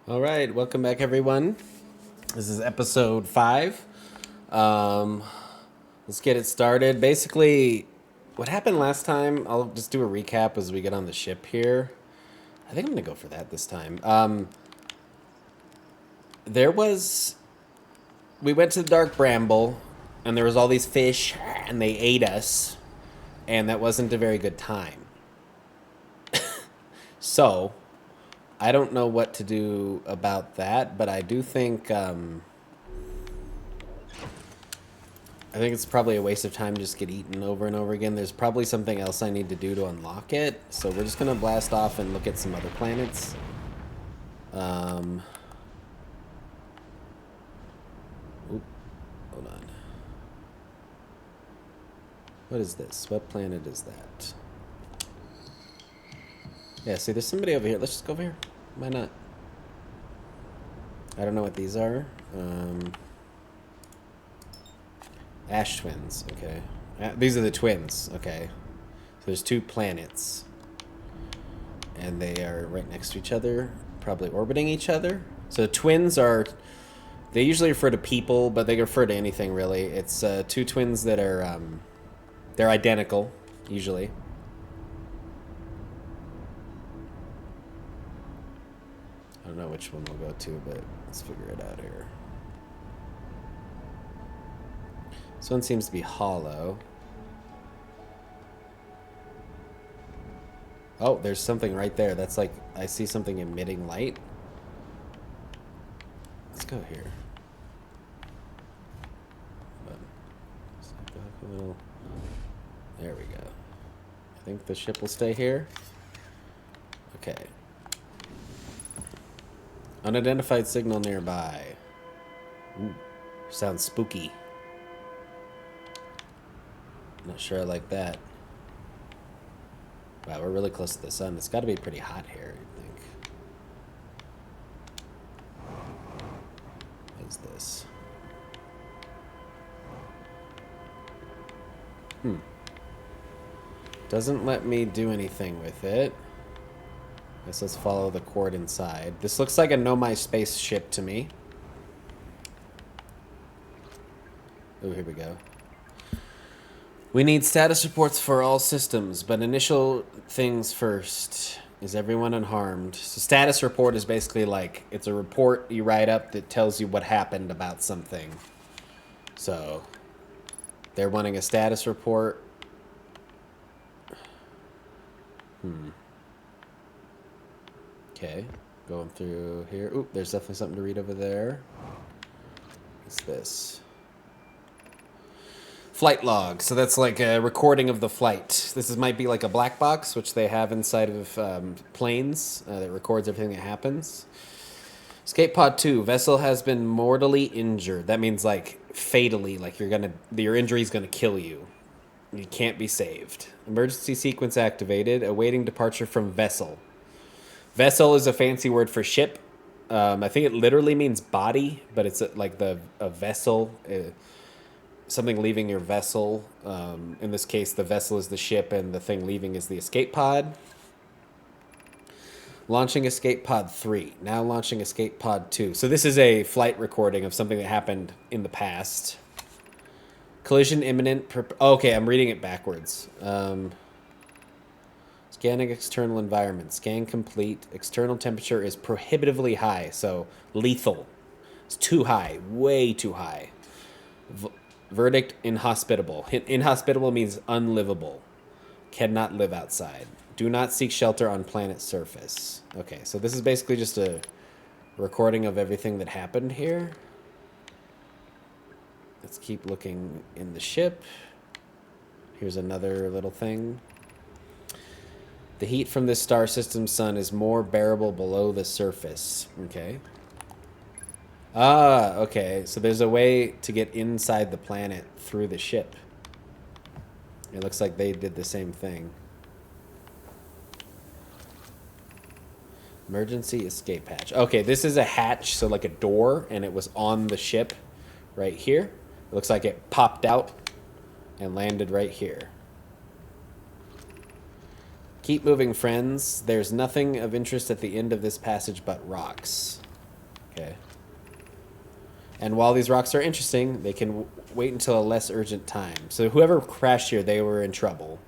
All right, welcome back, everyone. This is episode 5. Let's get it started. Basically, what happened last time, I'll just do a recap as we get on the ship here. I think I'm going to go for that this time. We went to the Dark Bramble, and there was all these fish, and they ate us, and that wasn't a very good time. So, I don't know what to do about that, but I do think it's probably a waste of time to just get eaten over and over again. There's probably something else I need to do to unlock it. So we're just going to blast off and look at some other planets. Hold on. What is this? What planet is that? Yeah, see, there's somebody over here. Let's just go over here. Why not? I don't know what these are. Ash twins, okay. These are the twins, okay. So there's 2 planets. And they are right next to each other, probably orbiting each other. So twins are, they usually refer to people, but they refer to anything really. It's 2 twins that are, they're identical, usually. I don't know which one we'll go to, but let's figure it out here. This one seems to be hollow. Oh, there's something right there. That's like, I see something emitting light. Let's go here. There we go. I think the ship will stay here. Okay. Unidentified signal nearby. Ooh, sounds spooky. Not sure I like that. Wow, we're really close to the sun. It's got to be pretty hot here, I think. What is this? Doesn't let me do anything with it. Guess let's follow the cord inside. This looks like a Know My Space ship to me. Oh, here we go. We need status reports for all systems, but initial things first. Is everyone unharmed? So status report is basically like, it's a report you write up that tells you what happened about something. So, they're wanting a status report. Okay, going through here. Oop, there's definitely something to read over there. What's this? Flight log. So that's like a recording of the flight. This might be like a black box, which they have inside of planes that records everything that happens. Escape pod 2. Vessel has been mortally injured. That means like fatally, like your injury is gonna kill you. You can't be saved. Emergency sequence activated. Awaiting departure from vessel. Vessel is a fancy word for ship. I think it literally means body, but it's like a vessel. Something leaving your vessel. In this case, the vessel is the ship, and the thing leaving is the escape pod. Launching escape pod 3. Now launching escape pod 2. So this is a flight recording of something that happened in the past. Collision imminent. Okay, I'm reading it backwards. Scanning external environment. Scan complete. External temperature is prohibitively high, so lethal. It's too high. Way too high. Verdict, inhospitable. Inhospitable means unlivable. Cannot live outside. Do not seek shelter on planet surface. Okay, so this is basically just a recording of everything that happened here. Let's keep looking in the ship. Here's another little thing. The heat from this star system sun is more bearable below the surface. Okay. Ah, okay. So there's a way to get inside the planet through the ship. It looks like they did the same thing. Emergency escape hatch. Okay, this is a hatch, so like a door, and it was on the ship right here. It looks like it popped out and landed right here. Keep moving, friends. There's nothing of interest at the end of this passage but rocks. Okay. And while these rocks are interesting, they can wait until a less urgent time. So whoever crashed here, they were in trouble.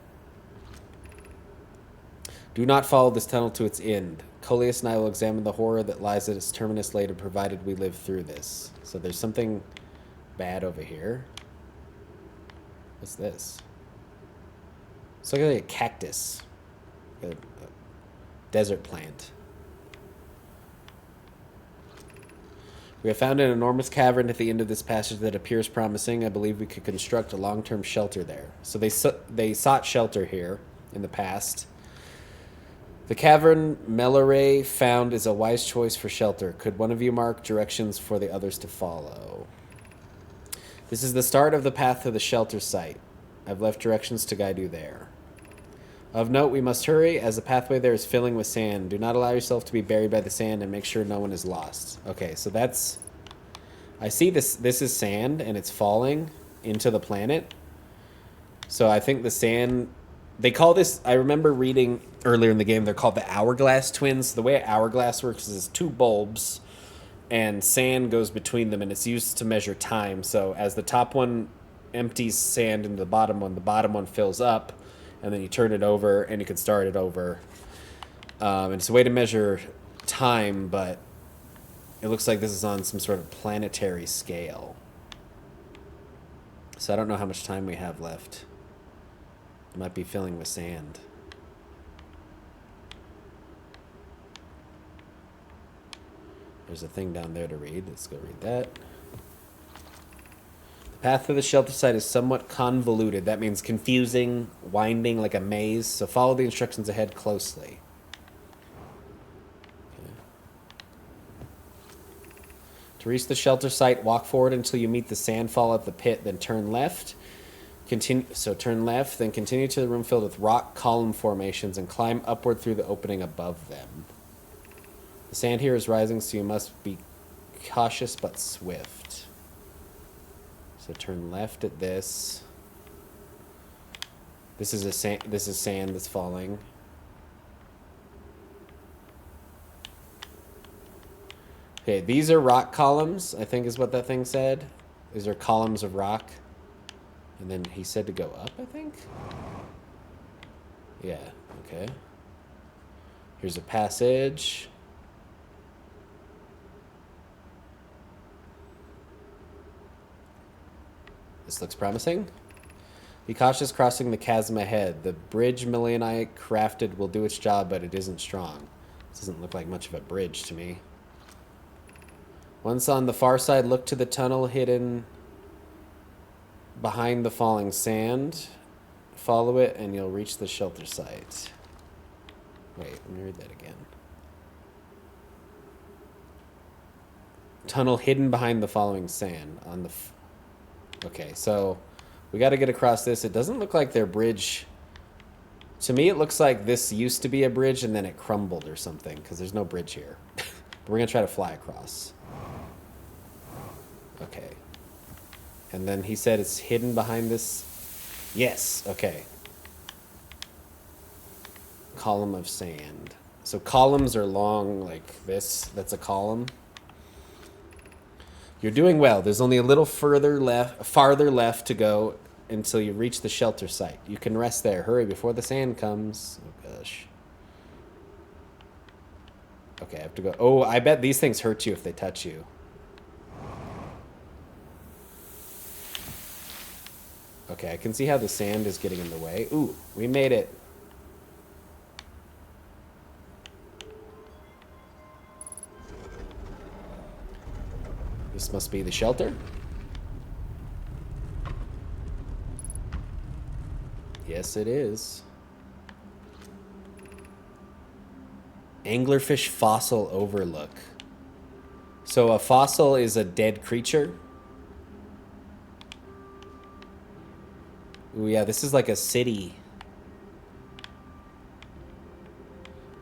Do not follow this tunnel to its end. Coleus and I will examine the horror that lies at its terminus later, provided we live through this. So there's something bad over here. What's this? It's like a cactus. A desert plant. We have found an enormous cavern at the end of this passage that appears promising. I believe we could construct a long-term shelter there. So they sought shelter here in the past. The cavern Melore found is a wise choice for shelter. Could one of you mark directions for the others to follow? This is the start of the path to the shelter site. I've left directions to guide you there. Of note, we must hurry, as the pathway there is filling with sand. Do not allow yourself to be buried by the sand, and make sure no one is lost. Okay, so that's... I see this is sand, and it's falling into the planet. So I think the sand... They call this... I remember reading earlier in the game, they're called the hourglass twins. The way hourglass works is two bulbs, and sand goes between them, and it's used to measure time. So as the top one empties sand into the bottom one fills up, and then you turn it over, and you can start it over. And it's a way to measure time, but it looks like this is on some sort of planetary scale. So I don't know how much time we have left. It might be filling with sand. There's a thing down there to read. Let's go read that. The path to the shelter site is somewhat convoluted. That means confusing, winding like a maze. So follow the instructions ahead closely. Okay. To reach the shelter site, walk forward until you meet the sandfall at the pit, then turn left. Turn left, then continue to the room filled with rock column formations and climb upward through the opening above them. The sand here is rising, so you must be cautious but swift. So turn left at this. This is sand that's falling. Okay, these are rock columns, I think is what that thing said. These are columns of rock. And then he said to go up, I think? Yeah, okay. Here's a passage. This looks promising. Be cautious crossing the chasm ahead. The bridge Millie and I crafted will do its job, but it isn't strong. This doesn't look like much of a bridge to me. Once on the far side, look to the tunnel hidden behind the falling sand. Follow it and you'll reach the shelter site. Wait, let me read that again. Tunnel hidden behind the falling sand on the... Okay, so we got to get across this. It doesn't look like their bridge... To me, it looks like this used to be a bridge and then it crumbled or something, because there's no bridge here. But we're going to try to fly across. Okay. And then he said it's hidden behind this. Yes, okay. Column of sand. So columns are long like this. That's a column. You're doing well. There's only a little farther left to go until you reach the shelter site. You can rest there. Hurry before the sand comes. Oh, gosh. Okay, I have to go. Oh, I bet these things hurt you if they touch you. Okay, I can see how the sand is getting in the way. Ooh, we made it. This must be the shelter. Yes, it is. Anglerfish fossil overlook. So a fossil is a dead creature. Ooh, yeah, this is like a city.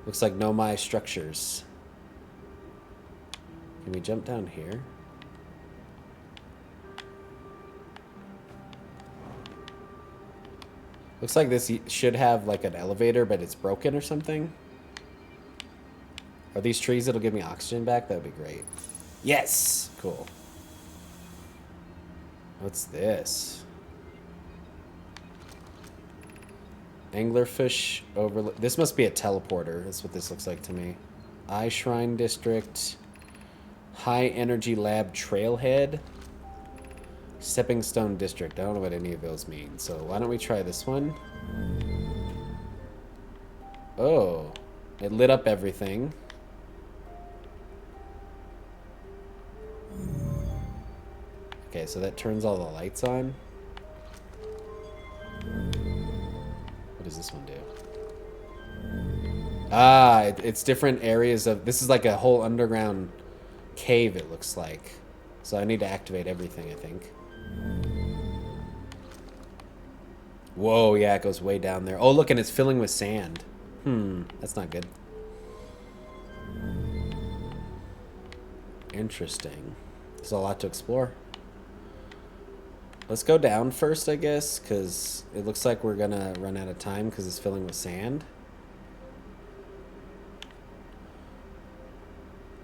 Looks like Nomai structures. Can we jump down here? Looks like this should have like an elevator, but it's broken or something. Are these trees that'll give me oxygen back? That would be great. Yes! Cool. What's this? Anglerfish overlook. This must be a teleporter. That's what this looks like to me. Eye Shrine District. High Energy Lab Trailhead. Stepping Stone District. I don't know what any of those mean. So why don't we try this one? Oh. It lit up everything. Okay, so that turns all the lights on. What does this one do? Ah, it's different areas of... This is like a whole underground cave, it looks like. So I need to activate everything, I think. Whoa, yeah, it goes way down there. Oh, look, and it's filling with sand. That's not good. Interesting. There's a lot to explore. Let's go down first, I guess, because it looks like we're gonna run out of time because it's filling with sand.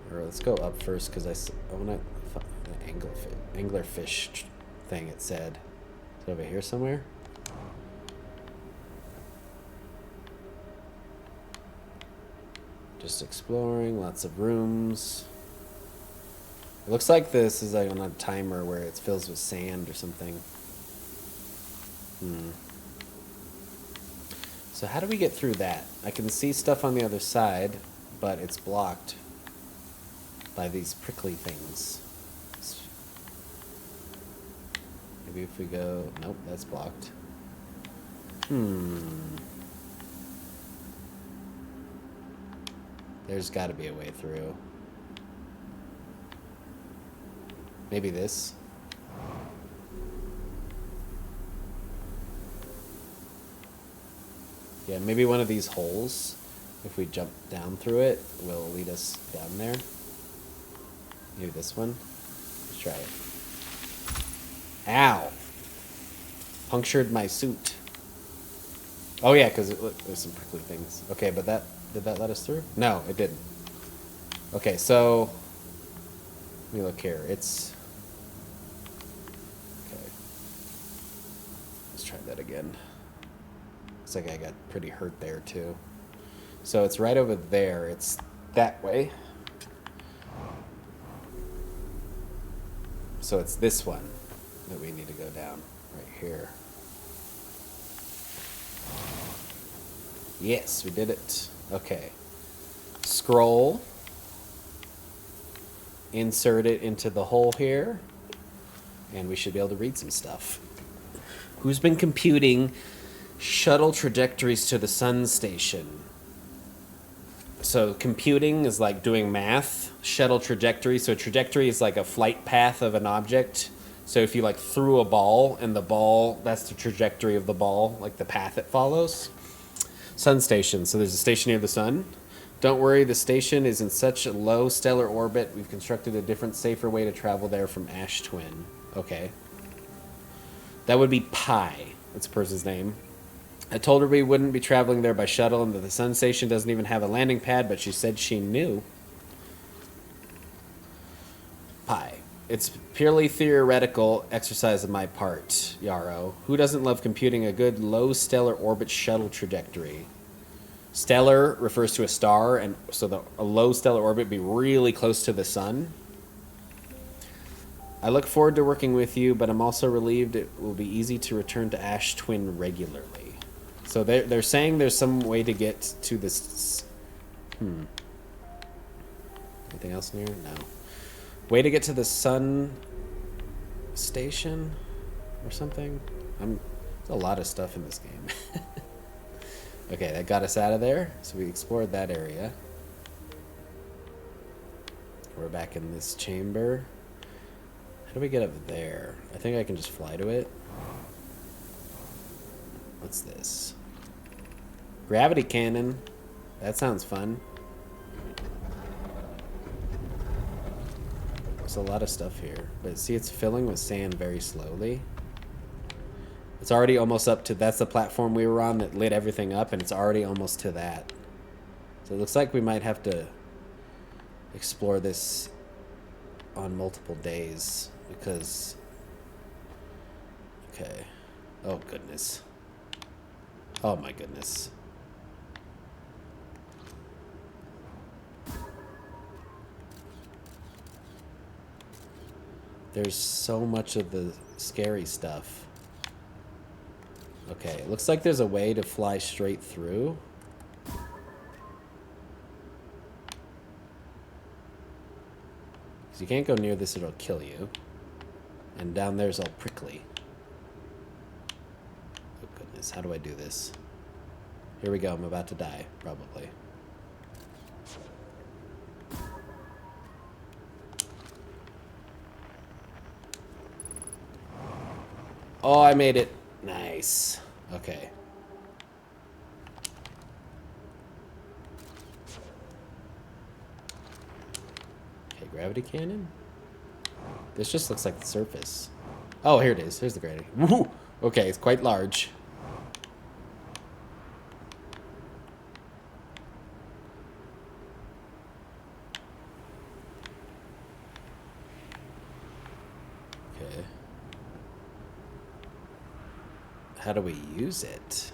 Or let's go up first because I want to find the anglerfish thing it said. Is it over here somewhere? Just exploring, lots of rooms. It looks like this is like on a timer where it fills with sand or something. So how do we get through that? I can see stuff on the other side, but it's blocked by these prickly things. Maybe if we go... Nope, that's blocked. There's got to be a way through. Maybe this. Yeah, maybe one of these holes, if we jump down through it, will lead us down there. Maybe this one. Let's try it. Ow! Punctured my suit. Oh yeah, because there's some prickly things. Okay, but did that let us through? No, it didn't. Okay, so let me look here. It's okay. Let's try that again. Looks like I got pretty hurt there too. So it's right over there. It's that way. So it's this one that we need to go down right here. Yes, we did it. Okay. Scroll. Insert it into the hole here. And we should be able to read some stuff. Who's been computing shuttle trajectories to the sun station? So computing is like doing math. Shuttle trajectory. So trajectory is like a flight path of an object. So if you like threw a ball and the ball, that's the trajectory of the ball, like the path it follows. Sun station. So there's a station near the sun. Don't worry, the station is in such a low stellar orbit, we've constructed a different, safer way to travel there from Ash Twin. Okay. That would be Pi. That's a person's name. I told her we wouldn't be traveling there by shuttle and that the sun station doesn't even have a landing pad, but she said she knew. Pi. It's purely theoretical exercise on my part, Yarrow. Who doesn't love computing a good low stellar orbit shuttle trajectory? Stellar refers to a star, and so a low stellar orbit would be really close to the sun. I look forward to working with you, but I'm also relieved it will be easy to return to Ash Twin regularly. So they're saying there's some way to get to this... Anything else in here? No. Way to get to the sun station or something? There's a lot of stuff in this game. Okay, that got us out of there. So we explored that area. We're back in this chamber. How do we get up there? I think I can just fly to it. What's this? Gravity cannon. That sounds fun. There's a lot of stuff here. But see, it's filling with sand very slowly. It's already almost up to... That's the platform we were on that lit everything up, and it's already almost to that. So it looks like we might have to explore this on multiple days because... Okay. Oh, goodness. Oh, my goodness. There's so much of the scary stuff. Okay, it looks like there's a way to fly straight through. Because you can't go near this, it'll kill you. And down there's all prickly. Oh goodness, how do I do this? Here we go, I'm about to die, probably. Oh, I made it. Nice. Okay. Okay, gravity cannon? This just looks like the surface. Oh, here it is. Here's the gravity. Woohoo! Okay, it's quite large. Okay. How do we use it?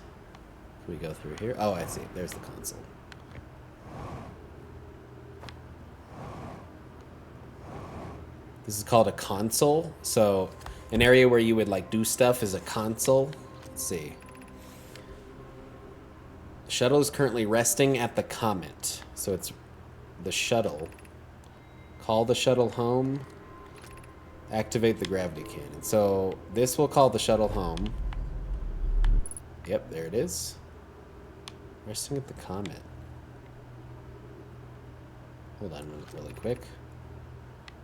Can we go through here? Oh, I see. There's the console. This is called a console. So an area where you would like do stuff is a console. Let's see. The shuttle is currently resting at the comet. So it's the shuttle. Call the shuttle home. Activate the gravity cannon. So this will call the shuttle home. Yep, there it is. Resting at the comet. Hold on really quick.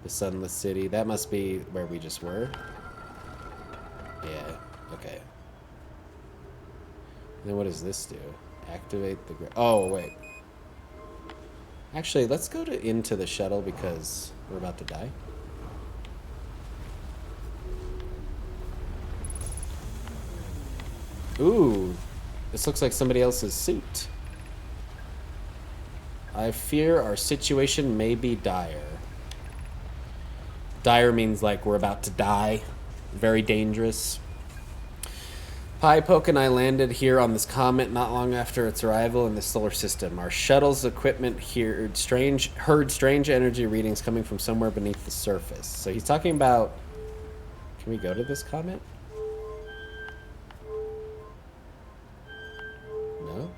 The sunless city. That must be where we just were. Yeah, okay. And then what does this do? Activate the... Oh, wait. Actually, let's go into the shuttle because we're about to die. Ooh, this looks like somebody else's suit. I fear our situation may be dire. Dire means like we're about to die. Very dangerous. Pi, Poke, and I landed here on this comet not long after its arrival in the solar system. Our shuttle's equipment heard strange energy readings coming from somewhere beneath the surface. So he's talking about... Can we go to this comet? No?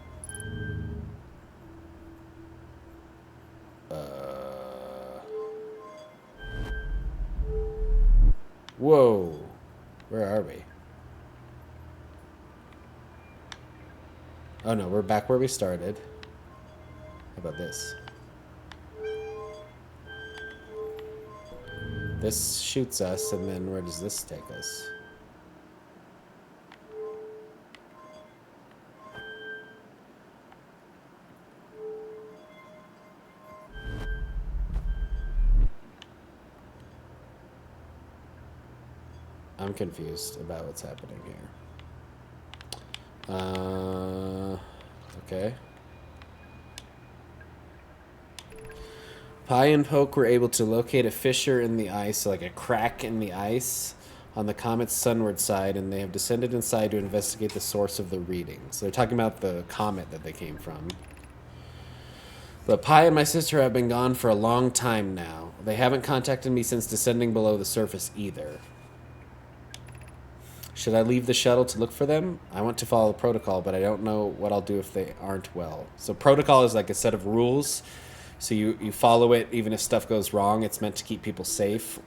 Whoa. Where are we? Oh no, we're back where we started. How about this? This shoots us, and then where does this take us? I'm confused about what's happening here. Okay. Pi and Poke were able to locate a fissure in the ice, like a crack in the ice, on the comet's sunward side, and they have descended inside to investigate the source of the readings. So they're talking about the comet that they came from. But Pi and my sister have been gone for a long time now. They haven't contacted me since descending below the surface either. Should I leave the shuttle to look for them? I want to follow the protocol, but I don't know what I'll do if they aren't well. So protocol is like a set of rules. So you follow it even if stuff goes wrong. It's meant to keep people safe.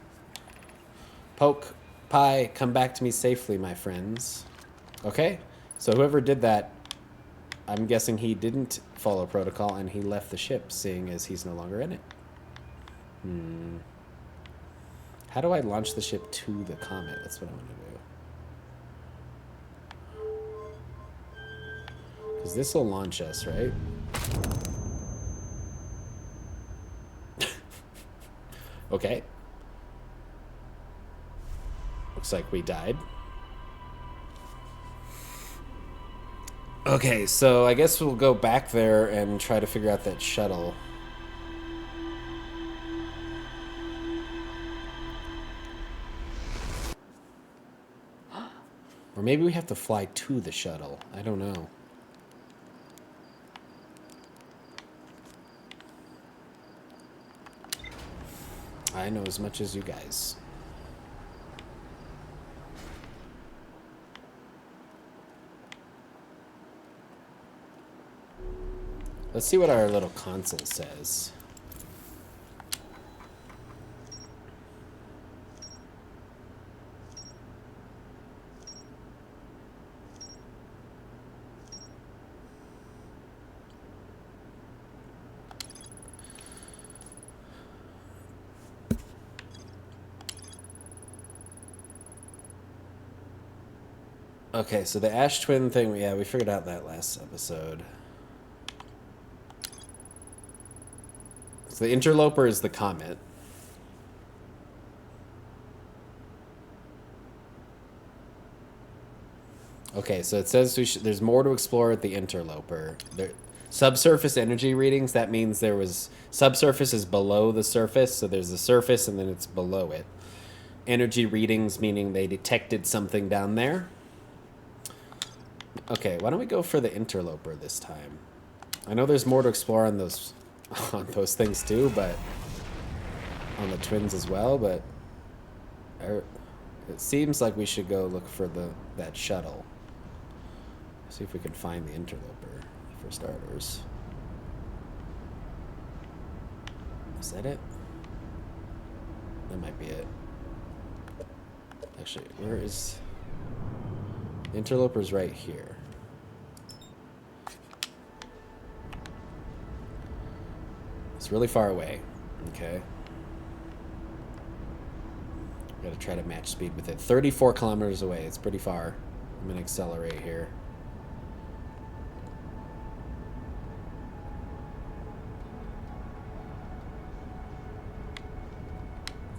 Poke, Pi, come back to me safely, my friends. Okay? So whoever did that, I'm guessing he didn't follow protocol and he left the ship, seeing as he's no longer in it. How do I launch the ship to the comet? That's what I want to do. Because this will launch us, right? Okay. Looks like we died. Okay, so I guess we'll go back there and try to figure out that shuttle. Or maybe we have to fly to the shuttle. I don't know. I know as much as you guys. Let's see what our little console says. Okay, so the Ash Twin thing, yeah, we figured out that last episode. So the interloper is the comet. Okay, so it says there's more to explore at the interloper. Subsurface energy readings, that means there was... Subsurface is below the surface, so there's the surface and then it's below it. Energy readings, meaning they detected something down there. Okay, why don't we go for the interloper this time? I know there's more to explore on those things too, but on the twins as well, but it seems like we should go look for that shuttle. See if we can find the interloper for starters. Is that it? That might be it. Actually, where is... The interloper's right here. It's really far away. Okay. Gotta try to match speed with it. 34 kilometers away. It's pretty far. I'm gonna accelerate here.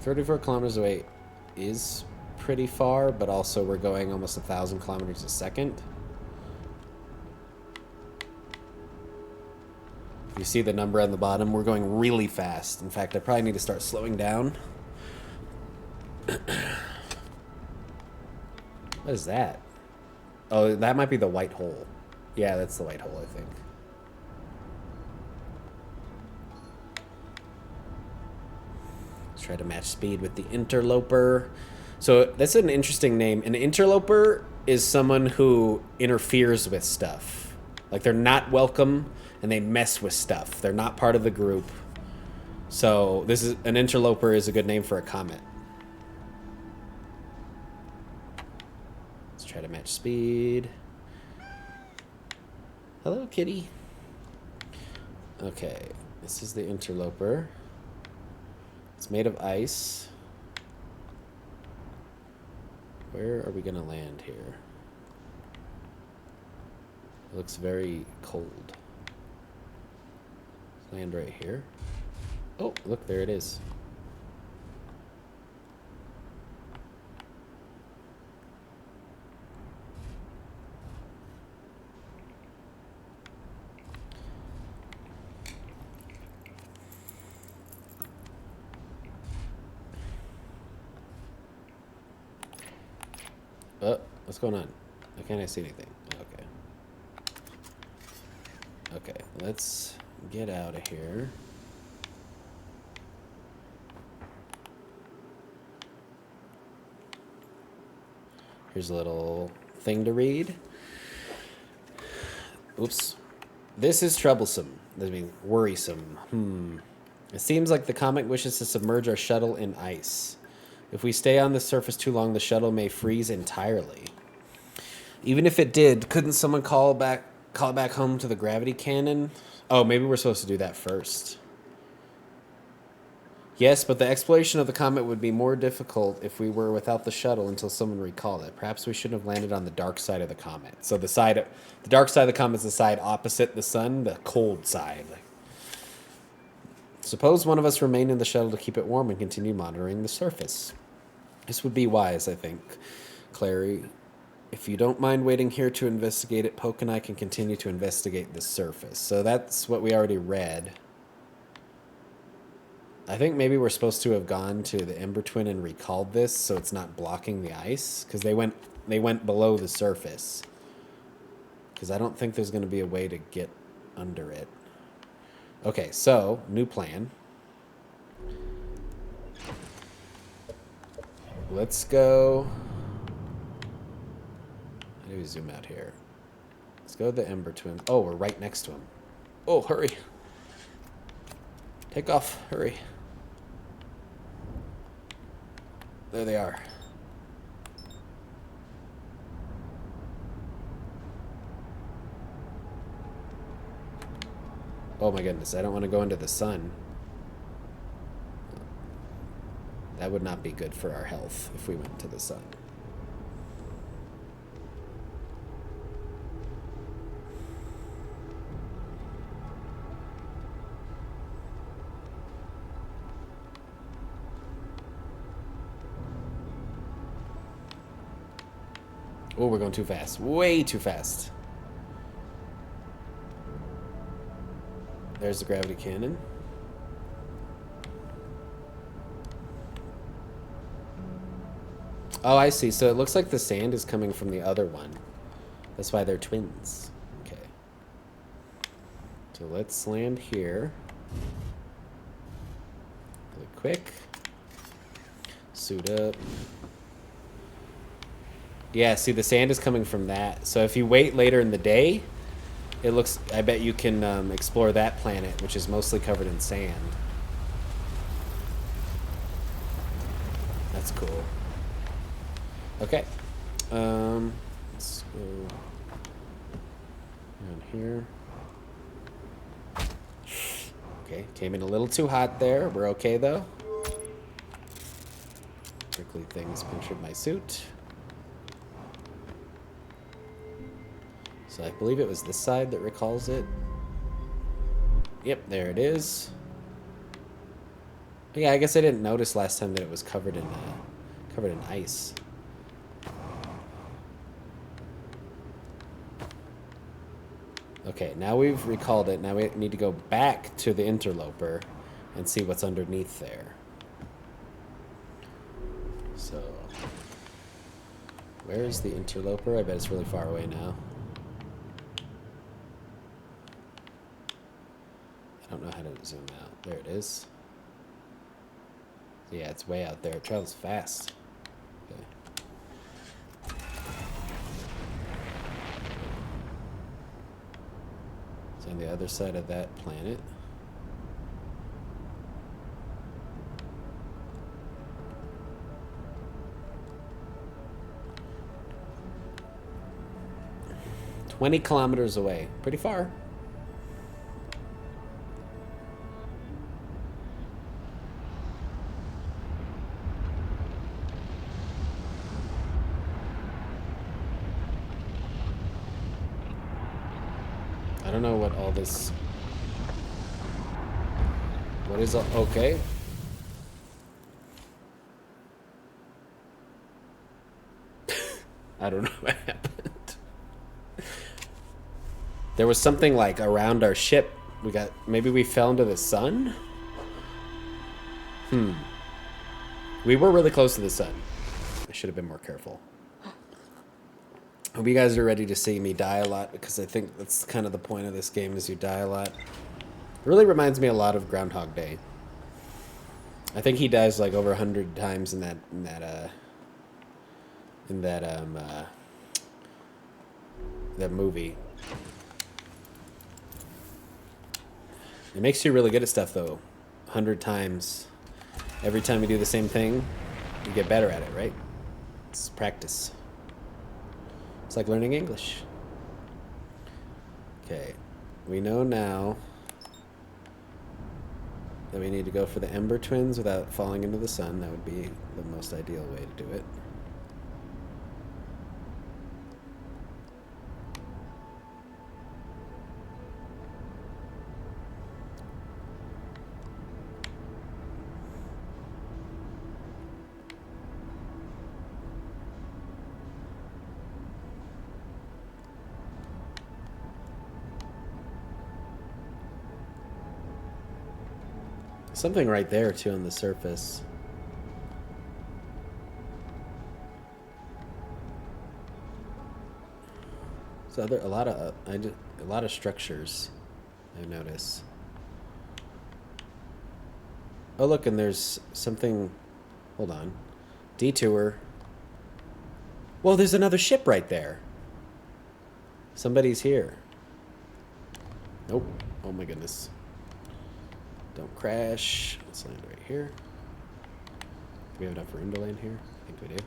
"34 kilometers away is pretty far, but also we're going almost 1,000 kilometers a second. You see the number on the bottom? We're going really fast. In fact, I probably need to start slowing down. What is that? Oh, that might be the white hole. Yeah, that's the white hole, I think. Let's try to match speed with the interloper. So that's an interesting name. An interloper is someone who interferes with stuff. Like they're not welcome and they mess with stuff. They're not part of the group. So an interloper is a good name for a comet. Let's try to match speed. Hello, kitty. Okay, this is the interloper. It's made of ice. Where are we gonna land here? It looks very cold. Land right here. Oh, look, there it is. What's going on? Why can't I see anything? Okay. Okay, let's get out of here. Here's a little thing to read. Oops. This is troublesome. That means worrisome. It seems like the comet wishes to submerge our shuttle in ice. If we stay on the surface too long, the shuttle may freeze entirely. Even if it did, couldn't someone call back home to the gravity cannon? Oh, maybe we're supposed to do that first. Yes, but the exploration of the comet would be more difficult if we were without the shuttle until someone recalled it. Perhaps we shouldn't have landed on the dark side of the comet. So the dark side of the comet is the side opposite the sun, the cold side. Suppose one of us remain in the shuttle to keep it warm and continue monitoring the surface. This would be wise, I think. Clary, if you don't mind waiting here to investigate it, Poke and I can continue to investigate the surface. So that's what we already read. I think maybe we're supposed to have gone to the Ember Twin and recalled this so it's not blocking the ice, because they went below the surface. Because I don't think there's going to be a way to get under it. Okay, so new plan. Let's go. How do we zoom out here? Let's go to the Ember Twin. Oh, we're right next to him. Oh, hurry. Take off. Hurry. There they are. Oh my goodness, I don't want to go into the sun. That would not be good for our health if we went to the sun. Oh, we're going too fast. Way too fast. There's the gravity cannon. Oh, I see. So it looks like the sand is coming from the other one. That's why they're twins. Okay. So let's land here. Really quick. Suit up. Yeah, see, the sand is coming from that. So if you wait later in the day, it looks, I bet you can explore that planet, which is mostly covered in sand. That's cool. Okay. Let's go down here. Okay, came in a little too hot there. We're okay, though. Prickly things punctured my suit. So I believe it was this side that recalls it. Yep, there it is. But yeah, I guess I didn't notice last time that it was covered in ice. Okay, now we've recalled it. Now we need to go back to the interloper and see what's underneath there. So, where is the interloper? I bet it's really far away now. I don't know how to zoom out. There it is. Yeah, it's way out there. It travels fast. Okay. It's on the other side of that planet. "20 kilometers away." Pretty far. I don't know what all this... What is... Okay. I don't know what happened. There was something like around our ship. Maybe we fell into the sun? We were really close to the sun. I should have been more careful. Hope you guys are ready to see me die a lot, because I think that's kind of the point of this game, is you die a lot. It really reminds me a lot of Groundhog Day. I think he dies like over 100 times in that movie. It makes you really good at stuff, though. 100 times. Every time you do the same thing, you get better at it, right? It's practice. It's like learning English. Okay. We know now that we need to go for the Ember Twins without falling into the sun. That would be the most ideal way to do it. Something right there, too, on the surface. So there a lot of structures I notice. Oh, look, and there's something. Hold on. Detour. Well, there's another ship right there. Somebody's here. Nope. Oh my goodness. Don't crash. Let's land right here. Do we have enough room to land here? I think we do.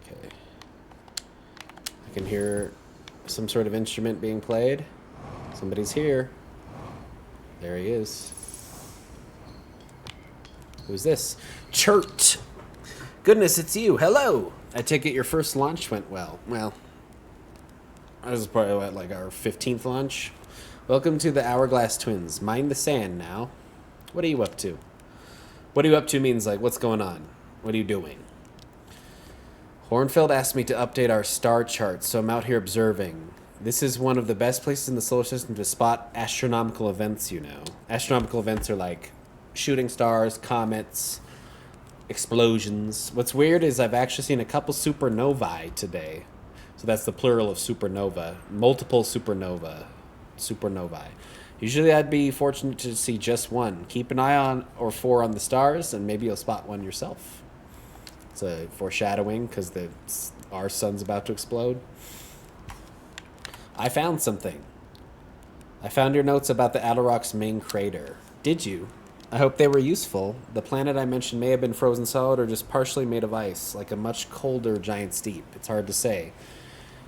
Okay. I can hear some sort of instrument being played. Somebody's here. There he is. Who's this? Chert! Goodness, it's you. Hello! I take it your first launch went well. Well, this is probably what, like our 15th launch? Welcome to the Hourglass Twins. Mind the sand now. What are you up to? What are you up to means like, what's going on? What are you doing? Hornfeld asked me to update our star charts, so I'm out here observing. This is one of the best places in the solar system to spot astronomical events, you know. Astronomical events are like shooting stars, comets, explosions. What's weird is I've actually seen a couple supernovae today. So that's the plural of supernova. Multiple supernovae. Usually I'd be fortunate to see just one. Keep an eye on or four on the stars, and maybe you'll spot one yourself. It's a foreshadowing because our sun's about to explode. I found something. I found your notes about the Attlerock's main crater. Did you? I hope they were useful. The planet I mentioned may have been frozen solid or just partially made of ice, like a much colder giant steep. It's hard to say.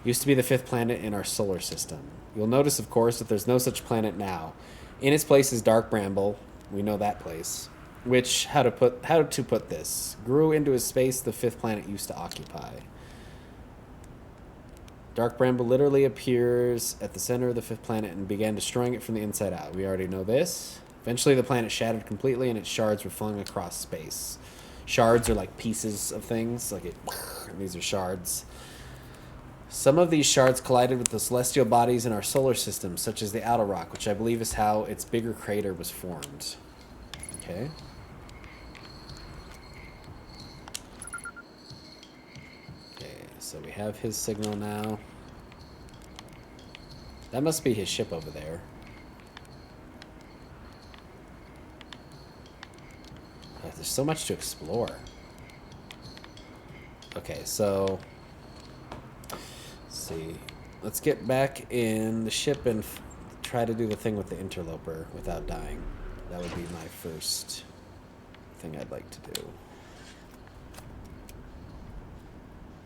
Used to be the 5th planet in our solar system. You'll notice, of course, that there's no such planet now. In its place is Dark Bramble. We know that place. Which, how to put this, grew into a space the 5th planet used to occupy. Dark Bramble literally appears at the center of the 5th planet and began destroying it from the inside out. We already know this. Eventually, the planet shattered completely, and its shards were flung across space. Shards are like pieces of things, and these are shards. Some of these shards collided with the celestial bodies in our solar system, such as the Attlerock, which I believe is how its bigger crater was formed. Okay. So we have his signal now. That must be his ship over there. Oh, there's so much to explore. Okay, so let's see. Let's get back in the ship and try to do the thing with the interloper without dying. That would be my first thing I'd like to do.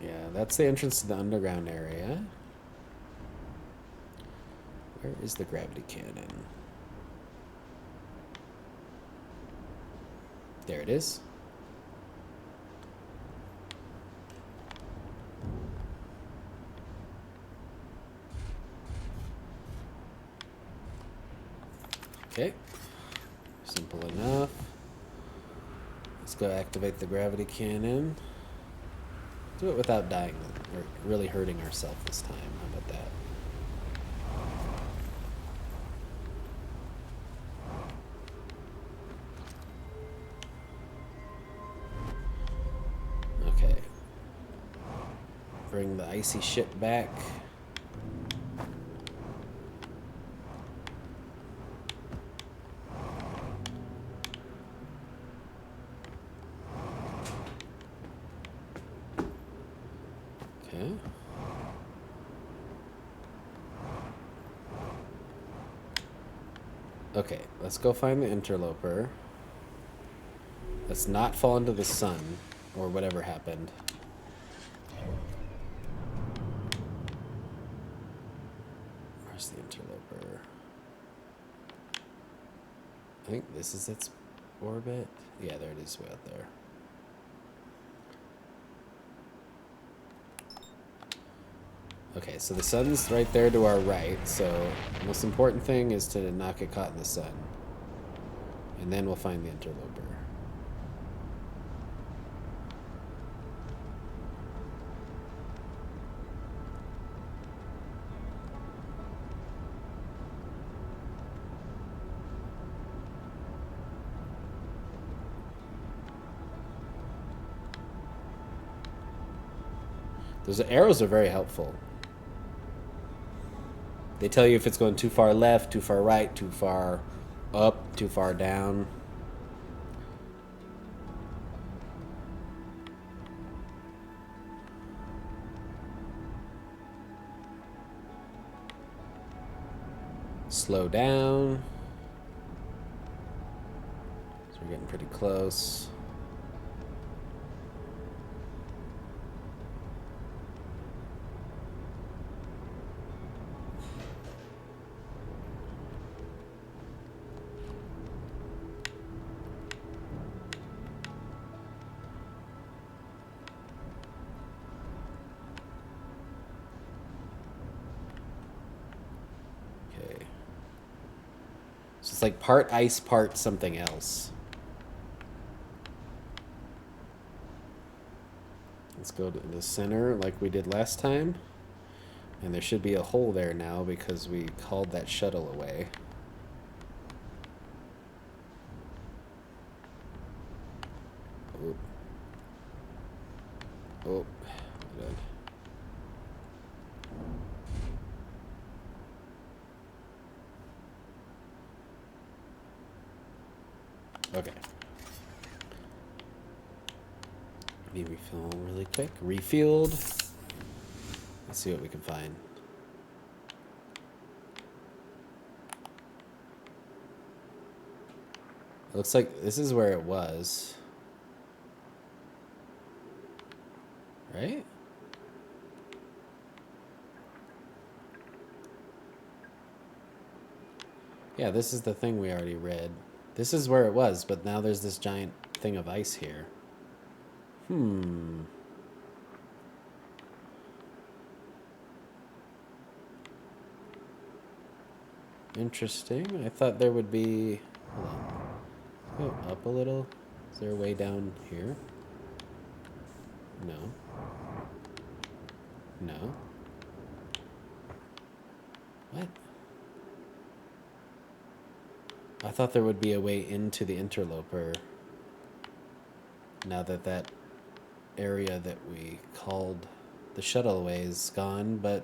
Yeah, that's the entrance to the underground area. Where is the gravity cannon? There it is. Okay. Simple enough. Let's go activate the gravity cannon. Do it without dying. We're really hurting ourselves this time. How about that? Okay. Bring the icy ship back. Okay, let's go find the interloper. Let's not fall into the sun, or whatever happened. Where's the interloper? I think this is its orbit. Yeah, there it is, way out there. Okay, so the sun's right there to our right, so the most important thing is to not get caught in the sun. And then we'll find the interloper. Those arrows are very helpful. They tell you if it's going too far left, too far right, too far up, too far down. Slow down. So we're getting pretty close. So it's like part ice, part something else. Let's go to the center like we did last time. And there should be a hole there now because we called that shuttle away. Oh. Oh. Good. Okay. Let me refill really quick. Refilled. Let's see what we can find. It looks like this is where it was. Right? Yeah, this is the thing we already read. This is where it was, but now there's this giant thing of ice here. Interesting. I thought there would be... Hold on. Go up a little. Is there a way down here? No. No. What? I thought there would be a way into the interloper. Now that that area that we called the shuttle away is gone, but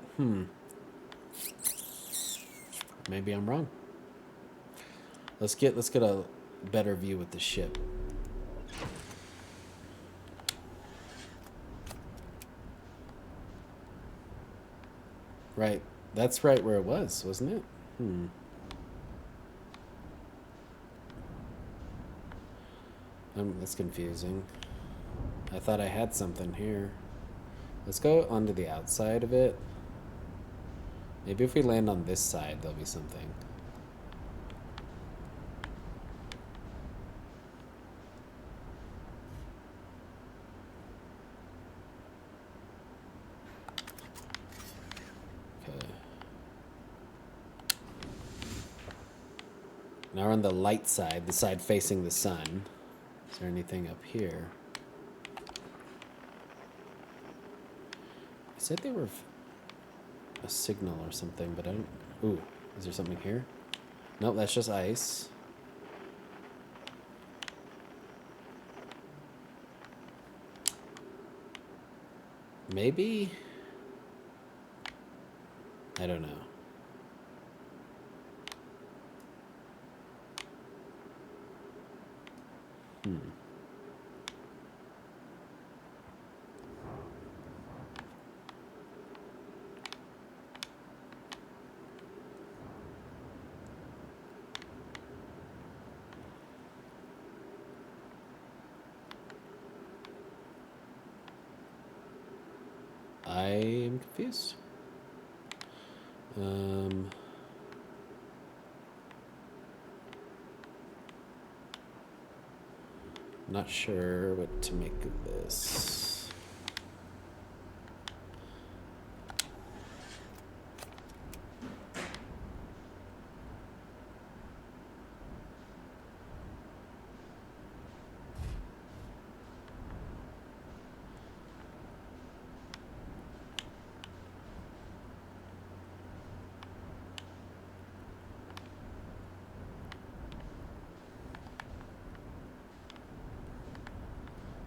maybe I'm wrong. Let's get a better view with the ship. Right. That's right where it was, wasn't it? That's confusing. I thought I had something here. Let's go onto the outside of it. Maybe if we land on this side, there'll be something. Okay. Now we're on the light side, the side facing the sun. Is there anything up here? I said they were a signal or something, but I don't... Ooh, is there something here? Nope, that's just ice. Maybe? I don't know. I am confused. Not sure what to make of this.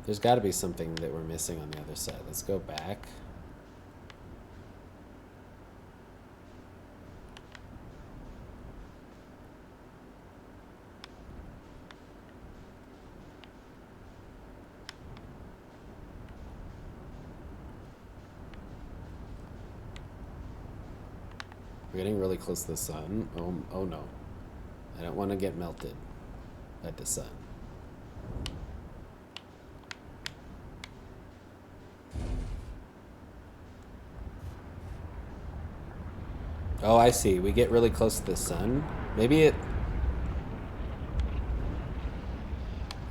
There's got to be something that we're missing on the other side. Let's go back. We're getting really close to the sun. Oh no. I don't want to get melted at the sun. Oh, I see. We get really close to the sun. Maybe it...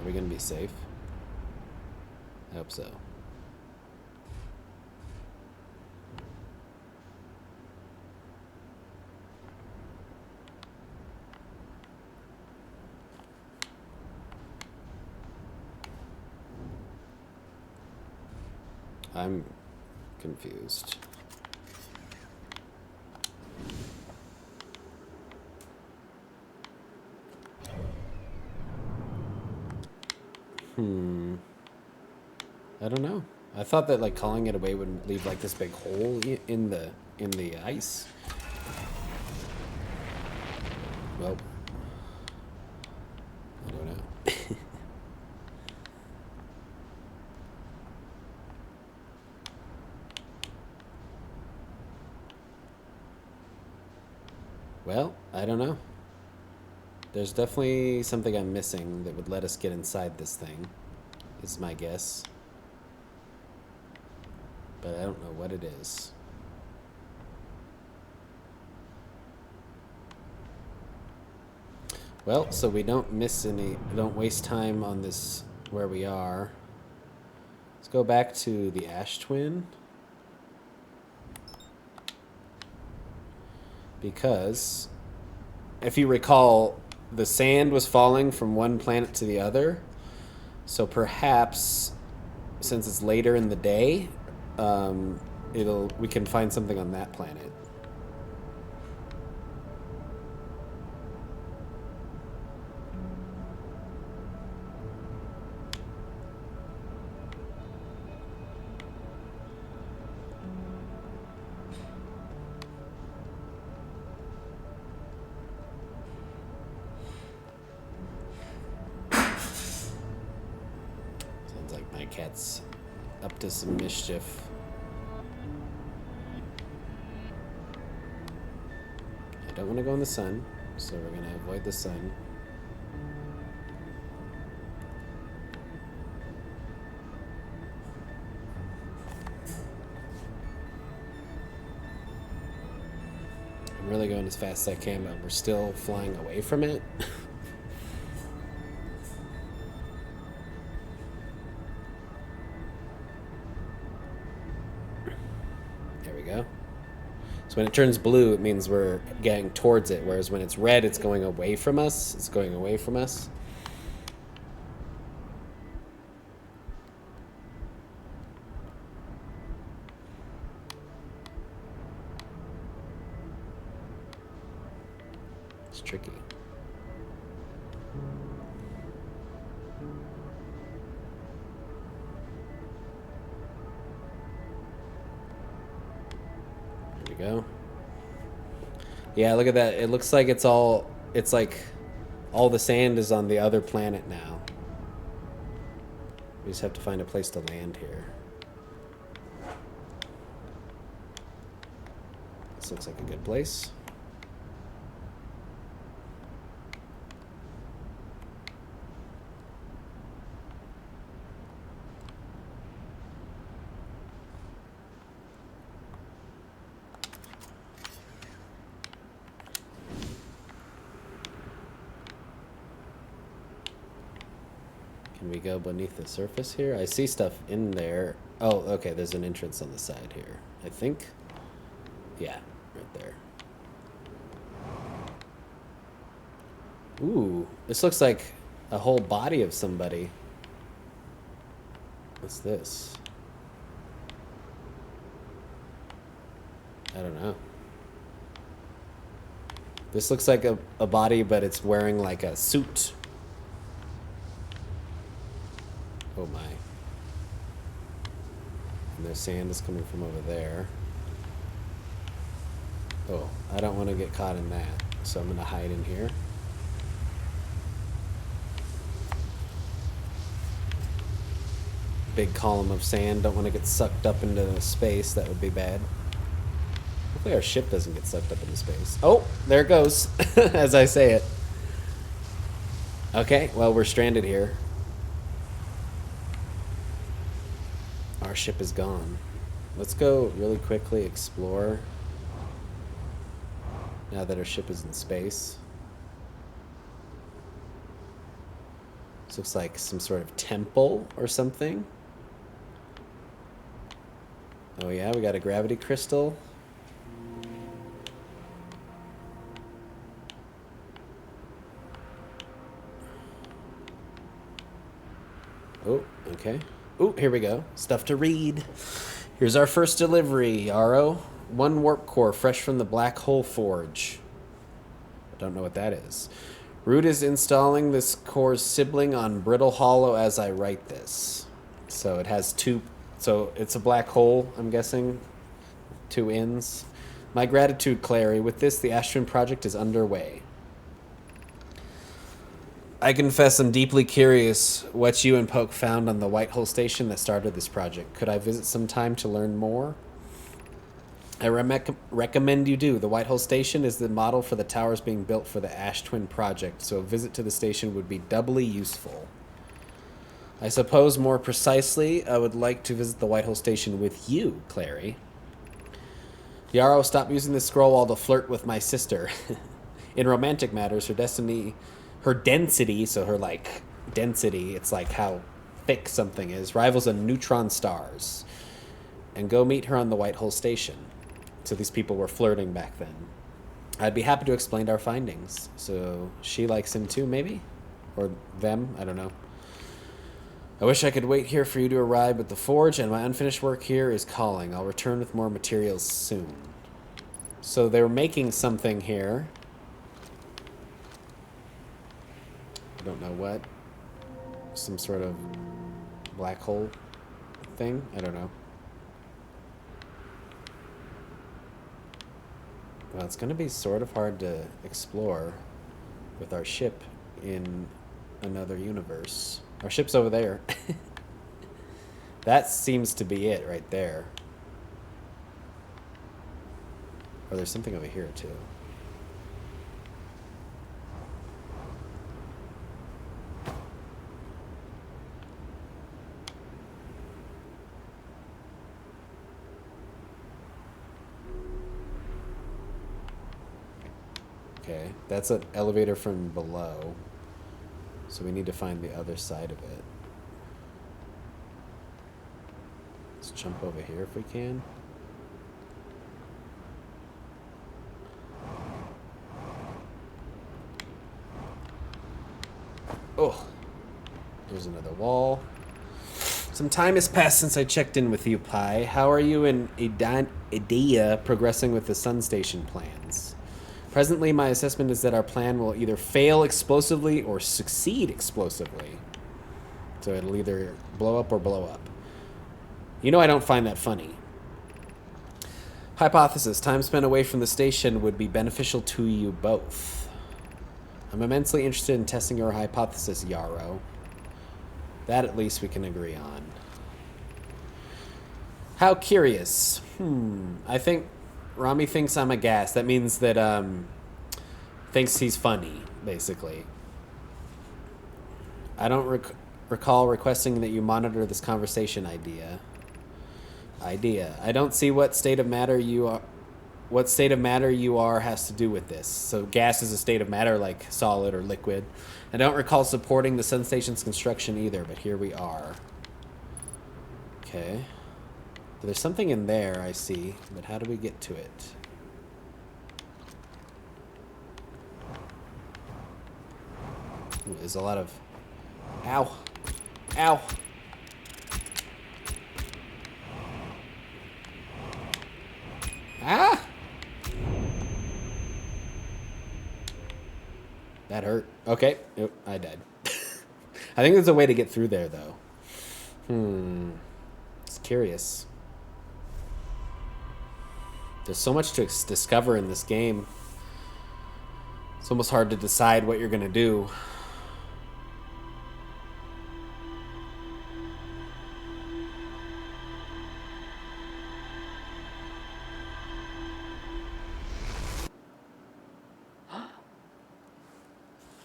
Are we going to be safe? I hope so. I'm confused. I don't know. I thought that like calling it away would leave like this big hole in the ice. Well, I don't know. Well, I don't know. There's definitely something I'm missing that would let us get inside this thing, is my guess. But I don't know what it is. Well, so we don't miss any, don't waste time on this where we are. Let's go back to the ash twin. Because if you recall, the sand was falling from one planet to the other. So perhaps, since it's later in the day, we can find something on that planet. Sounds like my cat's up to some mischief. I don't want to go in the sun, so we're going to avoid the sun. I'm really going as fast as I can, but we're still flying away from it. There we go. So when it turns blue, it means we're getting towards it, whereas when it's red, it's going away from us. It's going away from us. It's tricky. There we go. Yeah, look at that. It looks like it's like all the sand is on the other planet now. We just have to find a place to land here. This looks like a good place. Can we go beneath the surface here? I see stuff in there. Oh, okay, there's an entrance on the side here, I think. Yeah, right there. Ooh, this looks like a whole body of somebody. What's this? I don't know. This looks like a body, but it's wearing like a suit. Oh my. And the sand is coming from over there. Oh, I don't want to get caught in that, so I'm going to hide in here. Big column of sand. Don't want to get sucked up into space. That would be bad. Hopefully our ship doesn't get sucked up into space. Oh, there it goes, as I say it. Okay, well, we're stranded here. Our ship is gone. Let's go really quickly explore now that our ship is in space. This looks like some sort of temple or something. Oh yeah, we got a gravity crystal. Oh, okay. Oh, here we go. Stuff to read. Here's our first delivery, Yarrow. 1 warp core fresh from the black hole forge. I don't know what that is. Root is installing this core's sibling on Brittle Hollow as I write this. So it has 2... So it's a black hole, I'm guessing. 2 ends. My gratitude, Clary. With this, the Ash Twin project is underway. I confess I'm deeply curious what you and Poke found on the White Hole Station that started this project. Could I visit sometime to learn more? I recommend you do. The White Hole Station is the model for the towers being built for the Ash Twin project, so a visit to the station would be doubly useful. I suppose more precisely, I would like to visit the White Hole Station with you, Clary. Yarrow, stop using the scroll wall to flirt with my sister. In romantic matters, her density, so her, like, density, it's like how thick something is, rivals a neutron star's. And go meet her on the White Hole Station. So these people were flirting back then. I'd be happy to explain our findings. So she likes him too, maybe? Or them? I don't know. I wish I could wait here for you to arrive, but the forge and my unfinished work here is calling. I'll return with more materials soon. So they're making something here. I don't know what. Some sort of black hole thing? I don't know. Well, it's going to be sort of hard to explore with our ship in another universe. Our ship's over there. That seems to be it right there. Or there's something over here too. Okay, that's an elevator from below. So we need to find the other side of it. Let's jump over here if we can. Oh, there's another wall. Some time has passed since I checked in with you, Pi. How are you and Idea progressing with the Sun Station plans? Presently, my assessment is that our plan will either fail explosively or succeed explosively. So it'll either blow up or blow up. You know I don't find that funny. Hypothesis. Time spent away from the station would be beneficial to you both. I'm immensely interested in testing your hypothesis, Yarrow. That at least we can agree on. How curious. I think Rami thinks I'm a gas. That means that, thinks he's funny, basically. I don't recall requesting that you monitor this conversation, Idea. I don't see what state of matter you are has to do with this. So gas is a state of matter like solid or liquid. I don't recall supporting the Sun Station's construction either, but here we are. Okay. There's something in there, I see, but how do we get to it? Ooh, there's a lot of... Ow! Ow! Ah! That hurt. Okay. Nope, I died. I think there's a way to get through there, though. It's curious. There's so much to discover in this game. It's almost hard to decide what you're going to do.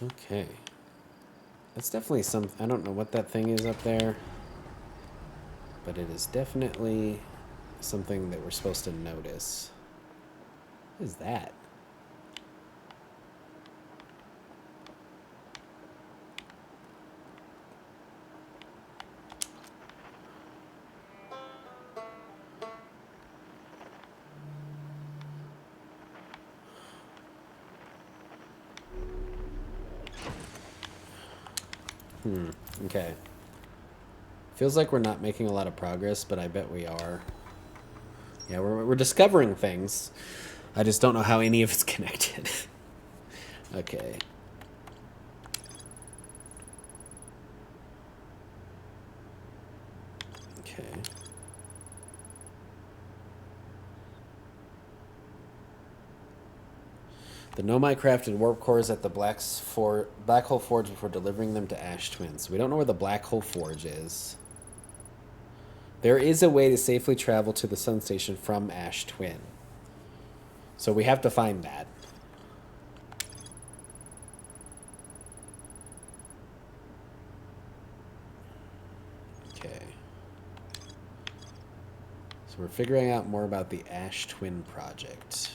Okay. That's definitely some... I don't know what that thing is up there. But it is definitely something that we're supposed to notice. What is that? Okay. Feels like we're not making a lot of progress, but I bet we are. Yeah, we're discovering things. I just don't know how any of it's connected. Okay. Okay. The Nomai crafted warp cores at the Black Hole Forge before delivering them to Ash Twins. We don't know where the Black Hole Forge is. There is a way to safely travel to the Sun Station from Ash Twin. So we have to find that. Okay. So we're figuring out more about the Ash Twin project.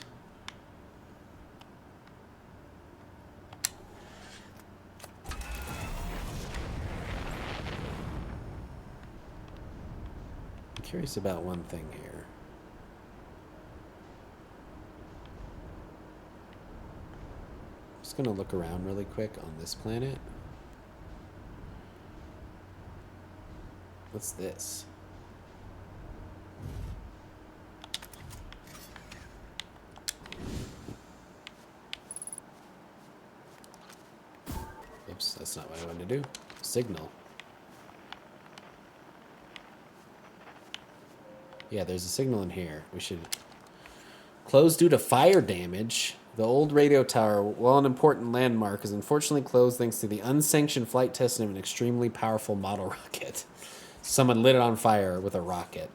I'm curious about one thing here. I'm just going to look around really quick on this planet. What's this? Oops, that's not what I wanted to do. Signal. Yeah, there's a signal in here. We should... Closed due to fire damage. The old radio tower, while an important landmark, is unfortunately closed thanks to the unsanctioned flight testing of an extremely powerful model rocket. Someone lit it on fire with a rocket.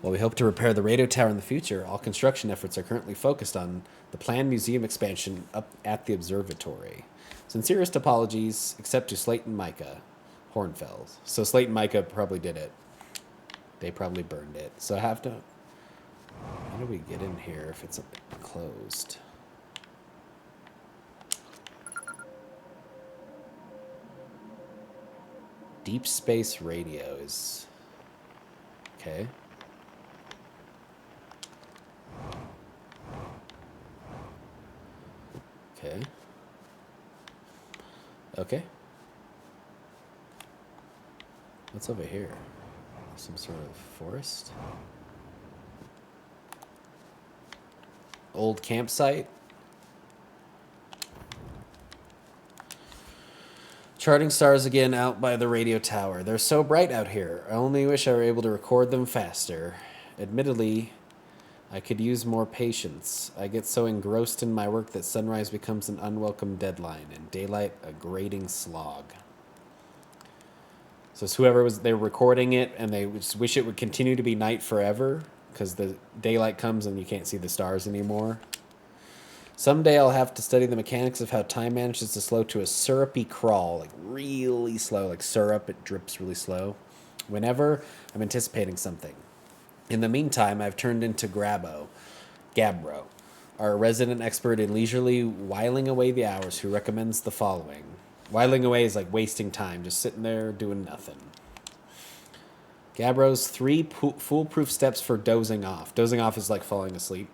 While we hope to repair the radio tower in the future, all construction efforts are currently focused on the planned museum expansion up at the observatory. Sincerest apologies, except to Slate and Micah Hornfeld. So Slate and Micah probably did it. They probably burned it. So I have to... How do we get in here if it's closed? Deep space radio is... Okay. Okay. Okay. What's over here? Some sort of forest? Old campsite? Charting stars again out by the radio tower. They're so bright out here. I only wish I were able to record them faster. Admittedly, I could use more patience. I get so engrossed in my work that sunrise becomes an unwelcome deadline and daylight a grating slog. So it's whoever was they were recording it and they just wish it would continue to be night forever because the daylight comes and you can't see the stars anymore. Someday I'll have to study the mechanics of how time manages to slow to a syrupy crawl, like really slow, like syrup, it drips really slow. Whenever I'm anticipating something. In the meantime, I've turned into Gabbro, our resident expert in leisurely whiling away the hours, who recommends the following. Whiling away is like wasting time, just sitting there doing nothing. Gabbro's 3 foolproof steps for dozing off. Dozing off is like falling asleep.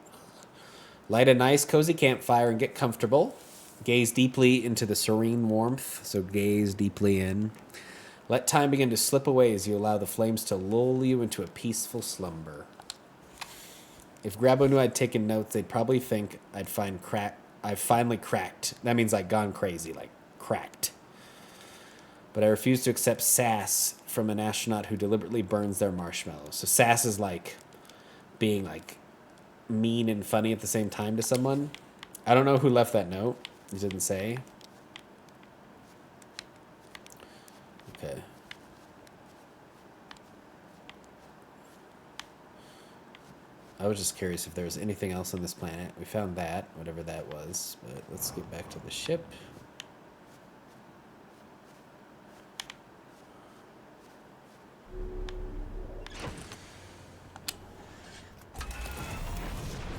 Light a nice, cozy campfire and get comfortable. Gaze deeply into the serene warmth, so gaze deeply in. Let time begin to slip away as you allow the flames to lull you into a peaceful slumber. If Grabo knew I'd taken notes, they'd probably think I've finally cracked. That means like gone crazy, like cracked. But I refuse to accept sass from an astronaut who deliberately burns their marshmallows. So sass is like being like mean and funny at the same time to someone. I don't know who left that note. He didn't say. Okay. I was just curious if there was anything else on this planet. We found that, whatever that was. But let's get back to the ship.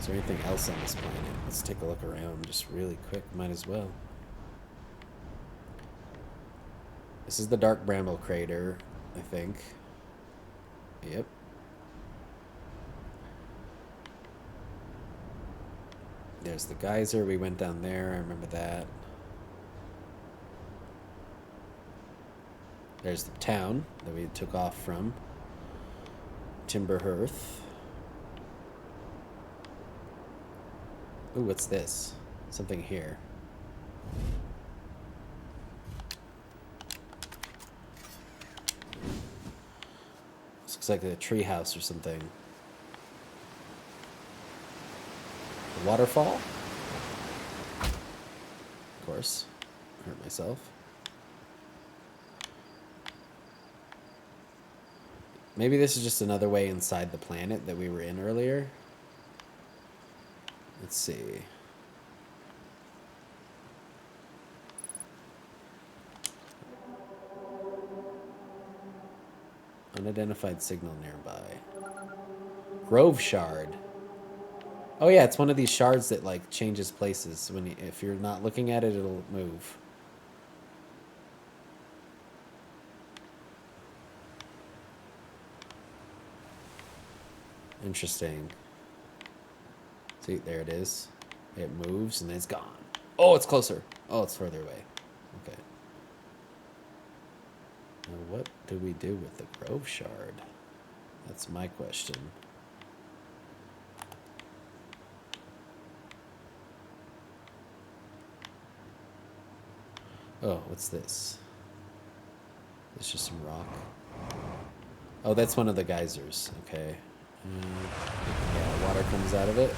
Is there anything else on this planet? Let's take a look around just really quick. Might as well. This is the Dark Bramble Crater, I think. Yep. There's the geyser. We went down there. I remember that. There's the town that we took off from. Timberhearth. Ooh, what's this? Something here. This looks like a tree house or something. A waterfall? Of course. Hurt myself. Maybe this is just another way inside the planet that we were in earlier. Let's see. Unidentified signal nearby. Grove shard. Oh yeah, it's one of these shards that like changes places. When if you're not looking at it, it'll move. Interesting. See, there it is. It moves and then it's gone. Oh, it's closer. Oh, it's further away. Okay. Now what do we do with the Grove shard? That's my question. Oh, what's this? It's just some rock. Oh, that's one of the geysers. Okay. Yeah, water comes out of it.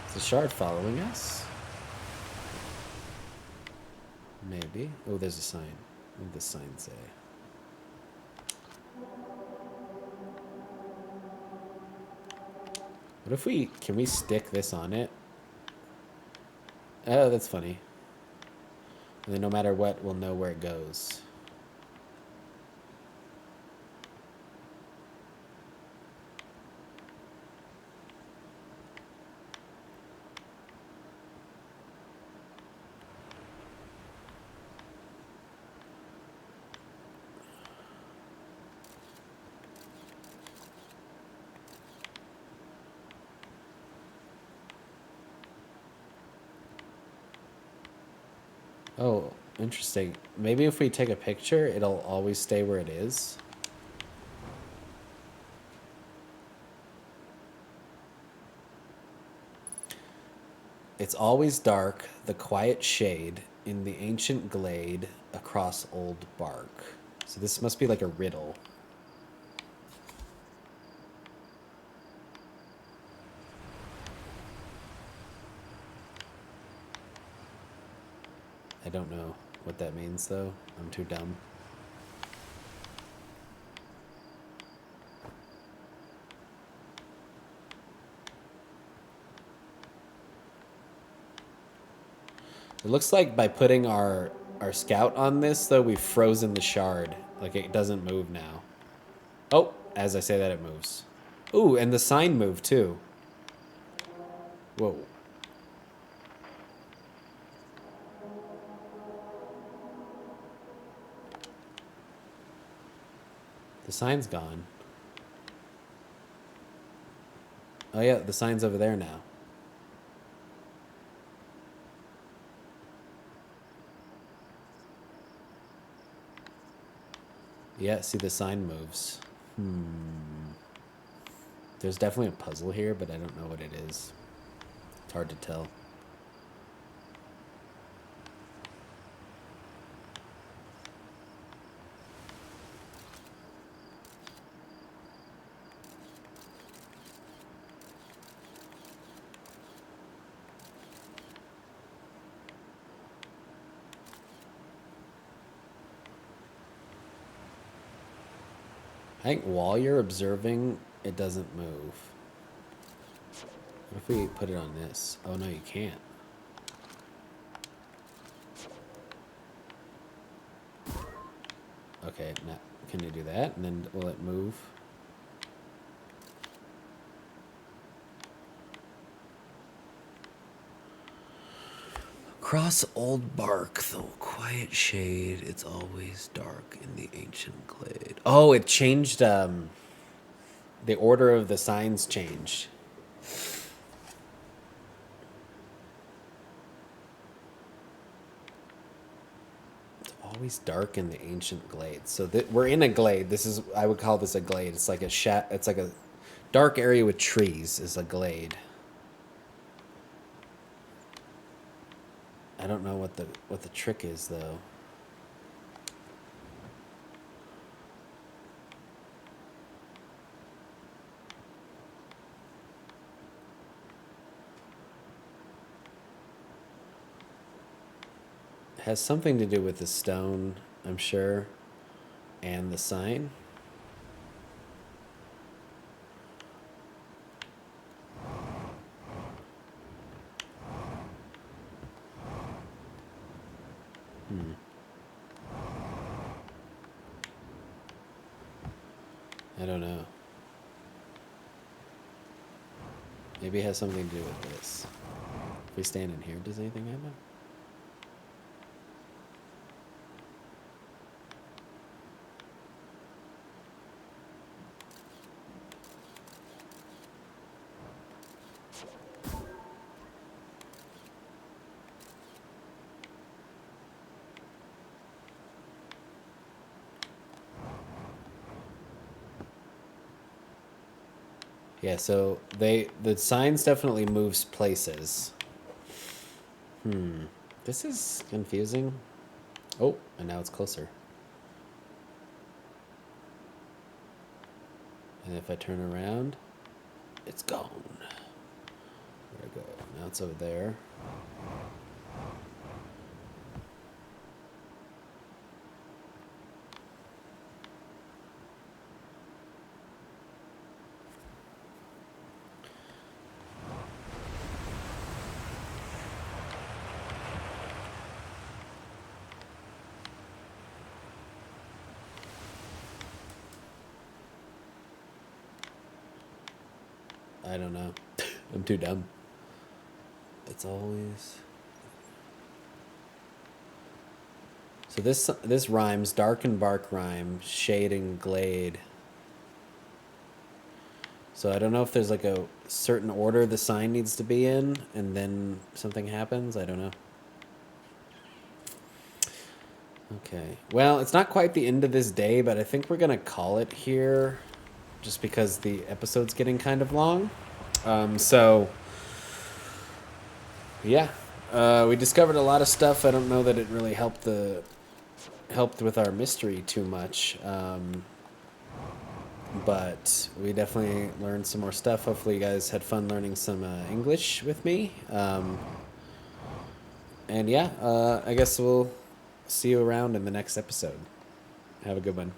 Is the shard following us? Maybe. Oh, there's a sign. What did the sign say? What if we... Can we stick this on it? Oh, that's funny. And then no matter what, we'll know where it goes. Oh, interesting. Maybe if we take a picture, it'll always stay where it is. It's always dark, the quiet shade in the ancient glade across old bark. So this must be like a riddle. I don't know what that means, though. I'm too dumb. It looks like by putting our scout on this, though, we've frozen the shard. Like, it doesn't move now. Oh, as I say that, it moves. Ooh, and the sign moved, too. Whoa. The sign's gone. Oh, yeah, the sign's over there now. Yeah, see, the sign moves. There's definitely a puzzle here, but I don't know what it is. It's hard to tell. I think while you're observing, it doesn't move. What if we put it on this? Oh, no, you can't. Okay, now, can you do that? And then will it move? Across old bark, though quiet shade, it's always dark in the ancient glade. Oh, it changed. The order of the signs changed. It's always dark in the ancient glade. So we're in a glade. This is, I would call this a glade. It's like it's like a dark area with trees is a glade. I don't know what the trick is though. It has something to do with the stone, I'm sure, and the sign. I don't know. Maybe it has something to do with this. If we stand in here, does anything happen? Yeah, so the signs definitely moves places. This is confusing. Oh, and now it's closer. And if I turn around, it's gone. Where'd it go? Now it's over there. I don't know. I'm too dumb. It's always... So this rhymes, dark and bark rhyme, shade and glade. So I don't know if there's like a certain order the sign needs to be in, and then something happens. I don't know. Okay. Well, it's not quite the end of this day, but I think we're going to call it here just because the episode's getting kind of long. So, yeah. We discovered a lot of stuff. I don't know that it really helped with our mystery too much. But we definitely learned some more stuff. Hopefully you guys had fun learning some English with me. And yeah, I guess we'll see you around in the next episode. Have a good one.